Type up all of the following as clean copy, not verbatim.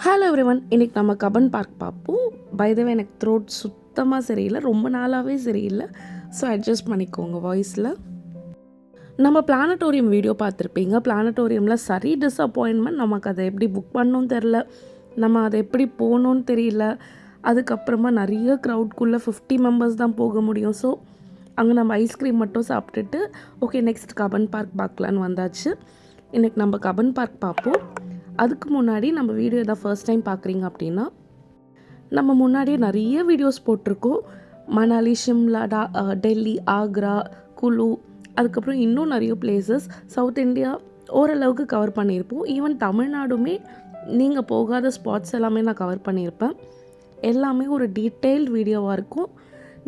Hello everyone, இன்றைக்கி நம்ம கபன் park பார்ப்போம். பை த வே எனக்கு த்ரோட் சுத்தமாக சரியில்லை, ரொம்ப நாளாகவே சரியில்லை. ஸோ அட்ஜஸ்ட் பண்ணிக்கோங்க வாய்ஸில். நம்ம பிளானட்டோரியம் வீடியோ பார்த்துருப்பீங்க. பிளானட்டோரியமில் சரி டிஸப்பாயின்மெண்ட். நமக்கு அதை எப்படி புக் பண்ணணும்னு தெரில, நம்ம அதை எப்படி போகணுன்னு தெரியல. அதுக்கப்புறமா நிறைய க்ரௌட்குள்ளே 50 மெம்பர்ஸ் தான் போக முடியும். ஸோ அங்கே நம்ம ஐஸ்கிரீம் மட்டும் சாப்பிட்டுட்டு ஓகே நெக்ஸ்ட் கபன் பார்க் பார்க்கலான்னு வந்தாச்சு. இன்றைக்கி நம்ம கபன் பார்க் பார்ப்போம். அதுக்கு முன்னாடி நம்ம வீடியோ எதாவது ஃபர்ஸ்ட் டைம் பார்க்குறீங்க அப்படின்னா, நம்ம முன்னாடியே நிறைய வீடியோஸ் போட்டிருக்கோம். மணாலி, ஷிம்லா, டெல்லி, ஆக்ரா, குலு, அதுக்கப்புறம் இன்னும் நிறைய பிளேசஸ் சவுத் இந்தியா ஓரளவுக்கு கவர் பண்ணியிருப்போம். ஈவன் தமிழ்நாடுமே நீங்கள் போகாத ஸ்பாட்ஸ் எல்லாமே நான் கவர் பண்ணியிருப்பேன். எல்லாமே ஒரு டீட்டெயில்டு வீடியோவாக இருக்கும்.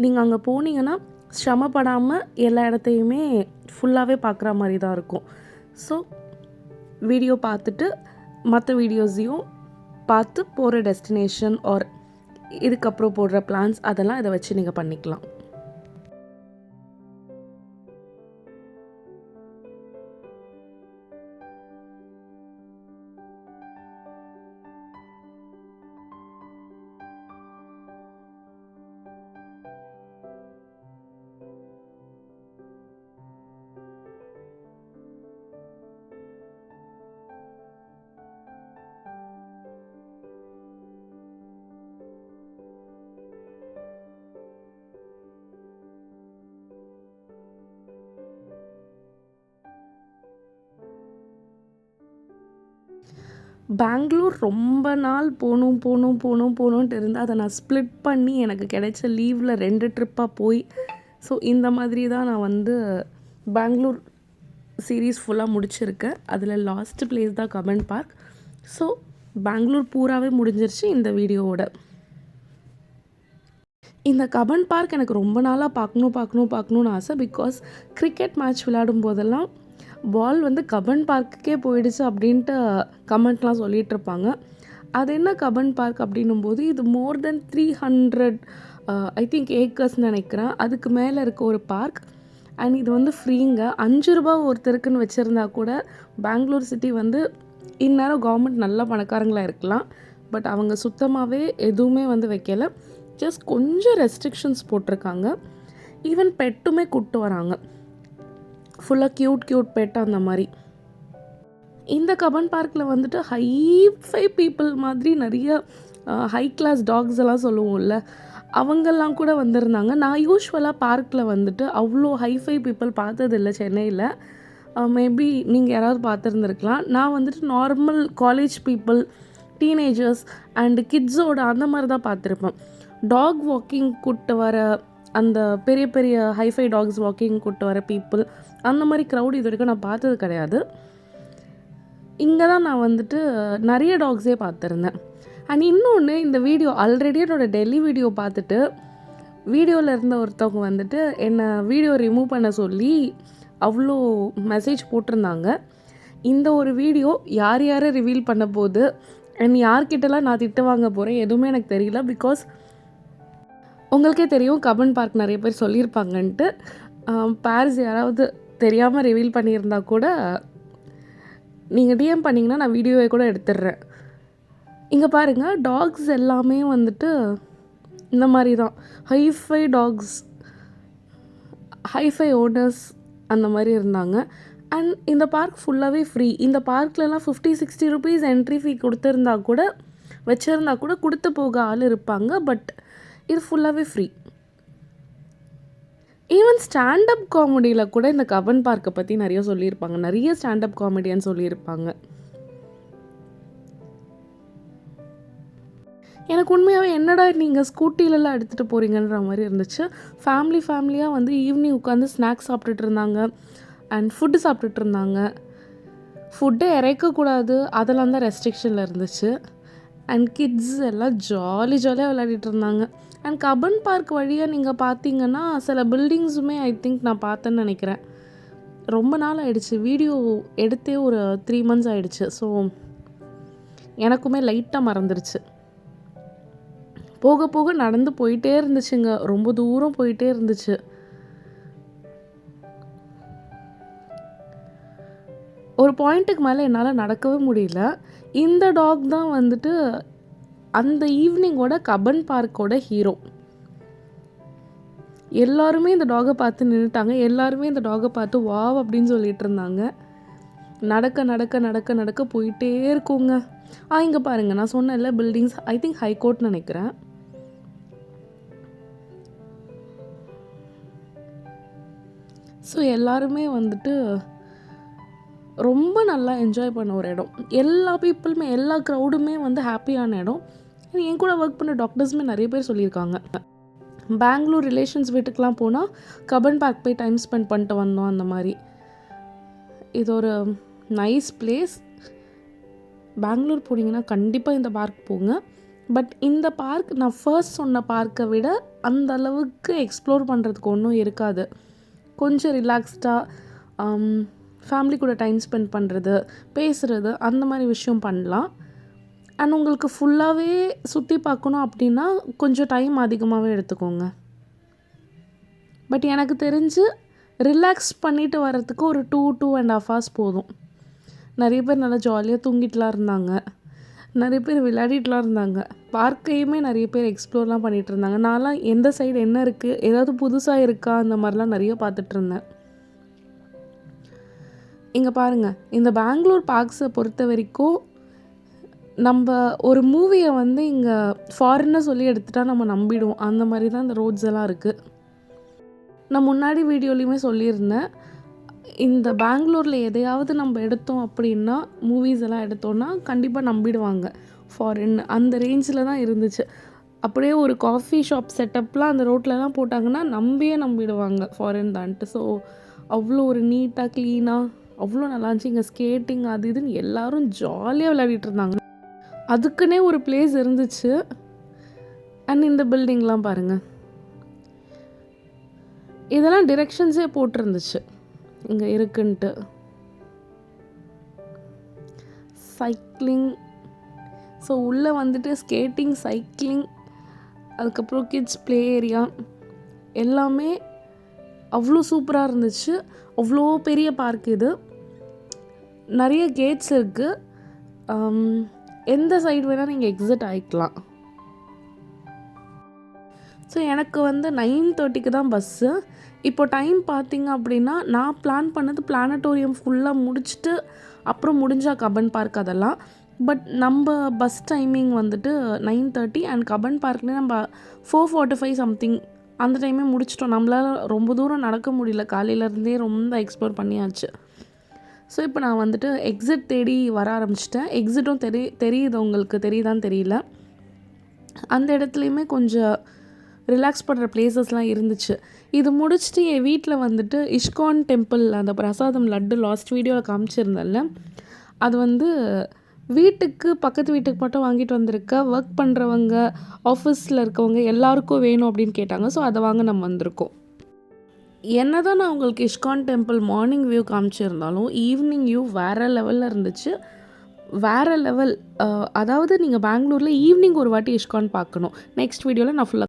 நீங்கள் அங்கே போனீங்கன்னா சிரமப்படாமல் எல்லா இடத்தையுமே ஃபுல்லாகவே பார்க்குற மாதிரி தான் இருக்கும். ஸோ வீடியோ பார்த்துட்டு மற்ற வீடியோஸையும் பார்த்து போகிற டெஸ்டினேஷன் ஆர் இதுக்கப்புறம் போடுற பிளான்ஸ் அதெல்லாம் இதை வச்சு நீங்கள் பண்ணிக்கலாம். பெங்களூர் ரொம்ப நாள் போகணுன்ட்டு இருந்தால் அதை நான் ஸ்ப்ளிட் பண்ணி எனக்கு கிடைச்ச லீவில் 2 ட்ரிப்பாக போய் ஸோ இந்த மாதிரி தான் நான் பெங்களூர் சீரீஸ் ஃபுல்லாக முடிச்சிருக்கேன். அதில் லாஸ்ட் பிளேஸ் தான் கபன் பார்க். ஸோ பெங்களூர் பூராவே முடிஞ்சிருச்சு இந்த வீடியோவோட. இந்த கபன் பார்க் எனக்கு ரொம்ப நாளாக பார்க்கணுன்னு ஆசை. பிகாஸ் கிரிக்கெட் மேட்ச் விளையாடும் போதெல்லாம் பால் கபன் பார்க்குக்கே போயிடுச்சு அப்படின்ட்டு கமெண்ட்லாம் சொல்லிகிட்ருப்பாங்க. அது என்ன கபன் பார்க் அப்படின்னும் போது இது மோர் தென் 300 ஐ திங்க் ஏக்கர்ஸ்ன்னு நினைக்கிறேன். அதுக்கு மேலே இருக்க ஒரு பார்க். அண்ட் இது ஃப்ரீங்க. 5 ரூபா ஒருத்தருக்குன்னு வச்சுருந்தா கூட பெங்களூர் சிட்டி இந்நேரம் கவர்மெண்ட் நல்ல பணக்காரங்களாக இருக்கலாம். பட் அவங்க சுத்தமாகவே எதுவுமே வைக்கலை. ஜஸ்ட் கொஞ்சம் ரெஸ்ட்ரிக்ஷன்ஸ் போட்டிருக்காங்க. ஈவன் பெட்டுமே கூப்பிட்டு வராங்க, ஃபுல்லாக க்யூட் பெட் அந்த மாதிரி. இந்த கபன் பார்க்கில் ஹைஃபை பீப்புள் மாதிரி நிறைய ஹை கிளாஸ் டாக்ஸ் எல்லாம் சொல்லுவோம்ல, அவங்கெல்லாம் கூட வந்திருந்தாங்க. நான் யூஸ்வலாக பார்க்கில் அவ்வளோ ஹைஃபை பீப்புள் பார்த்ததில்லை சென்னையில். மேபி நீங்கள் யாராவது பார்த்துருந்துருக்கலாம். நான் normal college people, teenagers and கிட்ஸோட அந்த மாதிரி தான் பார்த்துருப்பேன். டாக் வாக்கிங் கூப்பிட்டு வர அந்த பெரிய பெரிய ஹைஃபை டாக்ஸ் வாக்கிங் கூப்பிட்டு வர பீப்புள் அந்த மாதிரி க்ரௌட் இது வரைக்கும் நான் பார்த்தது கிடையாது. இங்கே தான் நான் நிறைய டாக்ஸே பார்த்துருந்தேன். அண்ட் இன்னொன்று, இந்த வீடியோ ஆல்ரெடி என்னோடய டெல்லி வீடியோ பார்த்துட்டு வீடியோவில் இருந்த ஒருத்தவங்க என்னை வீடியோ ரிமூவ் பண்ண சொல்லி அவ்வளோ மெசேஜ் போட்டிருந்தாங்க. இந்த ஒரு வீடியோ யாரை ரிவீல் பண்ண போகுது அண்ட் யார்கிட்டலாம் நான் திட்டு வாங்க போகிறேன் எதுவுமே எனக்கு தெரியல. பிகாஸ் உங்களுக்கே தெரியும் கபன் பார்க் நிறைய பேர் சொல்லியிருப்பாங்கன்ட்டு. பேர்ஸ் யாராவது தெரியாமல் ரிவீல் பண்ணியிருந்தா கூட நீங்கள் டிஎம் பண்ணிங்கன்னா நான் வீடியோவை கூட எடுத்துடுறேன். இங்கே பாருங்கள், டாக்ஸ் எல்லாமே இந்த மாதிரி தான் ஹைஃபை டாக்ஸ், ஹைஃபை ஓனர்ஸ் அந்த மாதிரி இருந்தாங்க. அண்ட் இந்த பார்க் ஃபுல்லாகவே ஃப்ரீ. இந்த பார்க்லலாம் 50-60 ருபீஸ் என்ட்ரி ஃபீ வச்சுருந்தா கூட கொடுத்து போக ஆள் இருப்பாங்க. பட் இது ஃபுல்லாகவே ஃப்ரீ. ஈவன் ஸ்டாண்டப் காமெடியில் கூட இந்த கபன் பார்க்கை பற்றி நிறைய சொல்லியிருப்பாங்க. நிறைய ஸ்டாண்டப் காமெடியன் சொல்லியிருப்பாங்க. எனக்கு உண்மையாகவே என்னடா நீங்கள் ஸ்கூட்டிலலாம் எடுத்துகிட்டு போகிறீங்கன்ற மாதிரி இருந்துச்சு. ஃபேமிலியாக ஈவினிங் உட்காந்து ஸ்நாக்ஸ் சாப்பிட்டுட்டு இருந்தாங்க அண்ட் ஃபுட்டு சாப்பிட்டுட்டு இருந்தாங்க. ஃபுட்டை இறைக்கக்கூடாது அதெல்லாம் தான் ரெஸ்ட்ரிக்ஷனில் இருந்துச்சு. அண்ட் கிட்ஸ் எல்லாம் ஜாலியாக விளையாடிட்டு இருந்தாங்க. அண்ட் கபன் பார்க் வழியாக நீங்கள் பார்த்தீங்கன்னா சில பில்டிங்ஸுமே ஐ திங்க் நான் பார்த்தேன்னு நினைக்கிறேன். ரொம்ப நாள் ஆகிடுச்சு, வீடியோ எடுத்தே ஒரு 3 months ஆகிடுச்சு. ஸோ எனக்குமே லைட்டாக மறந்துடுச்சு. போக போக நடந்து போயிட்டே இருந்துச்சுங்க, ரொம்ப தூரம் போயிட்டே இருந்துச்சு. ஒரு பாயிண்ட்டுக்கு மேலே என்னால் நடக்கவே முடியல. இந்த டாக் தான் வந்துட்டு அந்த ஈவினிங்கோட கப்பன் பார்க்கோட ஹீரோ. எல்லாருமே இந்த டாகை பார்த்து நின்றுட்டாங்க. எல்லாருமே இந்த டாகை பார்த்து வாவ் அப்படின்னு சொல்லிட்டு இருந்தாங்க. நடக்க நடக்க நடக்க நடக்க போயிட்டே இருக்குங்க. இங்கே பாருங்கள், நான் சொன்னேன்ல பில்டிங்ஸ், ஐ திங்க் ஹைகோர்ட்னு நினைக்கிறேன். ஸோ எல்லாருமே வந்துட்டு ரொம்ப நல்லா என்ஜாய் பண்ண ஒரு இடம். எல்லா பீப்புளுமே, எல்லா க்ரௌடுமே வந்து ஹாப்பியான இடம். என் கூட ஒர்க் பண்ண டாக்டர்ஸுமே நிறைய பேர் சொல்லியிருக்காங்க, பெங்களூர் ரிலேஷன்ஸ் வீட்டுக்கெலாம் போனால் கப்பன் பார்க் போய் டைம் ஸ்பெண்ட் பண்ணிட்டு வந்தோம். அந்த மாதிரி இது ஒரு நைஸ் பிளேஸ். பெங்களூர் போனீங்கன்னா கண்டிப்பாக இந்த பார்க் போங்க. பட் இந்த பார்க் நான் ஃபர்ஸ்ட் சொன்ன பார்க்கை விட அந்த அளவுக்கு எக்ஸ்ப்ளோர் பண்ணுறதுக்கு ஒன்றும் இருக்காது. கொஞ்சம் ரிலாக்ஸ்டாக ஃபேமிலி கூட டைம் ஸ்பெண்ட் பண்ணுறது, பேசுகிறது, அந்த மாதிரி விஷயம் பண்ணலாம். அண்ட் உங்களுக்கு ஃபுல்லாகவே சுற்றி பார்க்கணும் அப்படின்னா கொஞ்சம் டைம் அதிகமாகவே எடுத்துக்கோங்க. பட் எனக்கு தெரிஞ்சு ரிலாக்ஸ் பண்ணிவிட்டு வர்றதுக்கு ஒரு 2.5 hours போதும். நிறைய பேர் நல்லா ஜாலியாக தூங்கிட்டுலாம் இருந்தாங்க, நிறைய பேர் விளையாடிட்டுலாம் இருந்தாங்க. பார்க்கையுமே நிறைய பேர் எக்ஸ்ப்ளோர்லாம் பண்ணிகிட்டு இருந்தாங்க. நான்லாம் எந்த சைடு என்ன இருக்குது, ஏதாவது புதுசாக இருக்கா, அந்த மாதிரிலாம் நிறைய பார்த்துட்ருந்தேன். இங்கே பாருங்கள், இந்த பெங்களூர் பார்க்ஸை பொறுத்த வரைக்கும் நம்ம ஒரு மூவியை வந்து இங்கே ஃபாரின்னு சொல்லி எடுத்துகிட்டா நம்ம நம்பிடுவோம். அந்த மாதிரி தான் இந்த ரோட்ஸ் எல்லாம் இருக்குது. நான் முன்னாடி வீடியோலையுமே சொல்லியிருந்தேன், இந்த பெங்களூரில் எதையாவது நம்ம எடுத்தோம் அப்படின்னா, மூவிஸ் எல்லாம் எடுத்தோன்னா கண்டிப்பாக நம்பிடுவாங்க ஃபாரின். அந்த ரேஞ்சில் தான் இருந்துச்சு. அப்படியே ஒரு காஃபி ஷாப் செட்டப்லாம் அந்த ரோட்லலாம் போட்டாங்கன்னா நம்பிடுவாங்க ஃபாரின் தான்ட்டு. ஸோ அவ்வளோ ஒரு நீட்டாக க்ளீனாக அவ்வளோ நல்லா இருந்துச்சு. இங்கே ஸ்கேட்டிங் அது இதுன்னு எல்லோரும் ஜாலியாக விளையாடிட்டு இருந்தாங்க. அதுக்குன்னே ஒரு பிளேஸ் இருந்துச்சு. அண்ட் இந்த பில்டிங்லாம் பாருங்கள், இதெல்லாம் டிரெக்ஷன்ஸே போட்டிருந்துச்சு இங்கே இருக்குன்ட்டு. சைக்கிளிங், ஸோ உள்ளே வந்துட்டு ஸ்கேட்டிங், சைக்கிளிங், அதுக்கப்புறம் கிட்ஸ் ப்ளே ஏரியா எல்லாமே அவ்வளோ சூப்பராக இருந்துச்சு. அவ்வளோ பெரிய பார்க் இது. நிறைய கேட்ஸ் இருக்குது. எந்த சைடு வேணால் நீங்கள் எக்ஸிட் ஆகிக்கலாம். ஸோ எனக்கு வந்து 9:30 தான் பஸ்ஸு. இப்போ டைம் பார்த்திங்க அப்படின்னா, நான் பிளான் பண்ணது பிளானட்டோரியம் ஃபுல்லாக முடிச்சுட்டு அப்புறம் முடிஞ்சால் கப்பன் பார்க் அதெல்லாம். பட் நம்ம பஸ் டைமிங் வந்துட்டு 9:30 அண்ட் கப்பன் பார்க்லேயே நம்ம 4:45 சம்திங் அந்த டைமே முடிச்சிட்டோம். நம்மளால் ரொம்ப தூரம் நடக்க முடியல, காலையிலேருந்தே ரொம்ப எக்ஸ்ப்ளோர் பண்ணியாச்சு. ஸோ இப்போ நான் வந்துட்டு எக்ஸிட் தேடி வர ஆரம்பிச்சிட்டேன். எக்ஸிட்டும் தெரியுது, உங்களுக்கு தெரியுதான்னு தெரியல. அந்த இடத்துலையுமே கொஞ்சம் ரிலாக்ஸ் பண்ணுற பிளேசஸ்லாம் இருந்துச்சு. இது முடிச்சுட்டு என் வீட்டில் வந்துட்டு இஸ்கான் டெம்பிள் அந்த பிரசாதம் லட்டு லாஸ்ட் வீடியோவில் காமிச்சிருந்தேன்ல, அது வந்து வீட்டுக்கு பக்கத்து வீட்டுக்கு மட்டும் வாங்கிட்டு வந்திருக்க. ஒர்க் பண்ணுறவங்க, ஆஃபீஸில் இருக்கவங்க எல்லாருக்கும் வேணும் அப்படின்னு கேட்டாங்க. ஸோ அதை வாங்க நம்ம வந்திருக்கோம். என்ன தான் நான் உங்களுக்கு இஸ்கான் டெம்பிள் மார்னிங் வியூ காமிச்சிருந்தாலும் ஈவினிங் வியூ வேறு லெவலில் இருந்துச்சு. வேறு லெவல். அதாவது நீங்கள் பெங்களூரில் ஈவினிங் ஒரு வாட்டி இஸ்கான் பார்க்கணும். நெக்ஸ்ட் வீடியோவில் நான் ஃபுல்லாக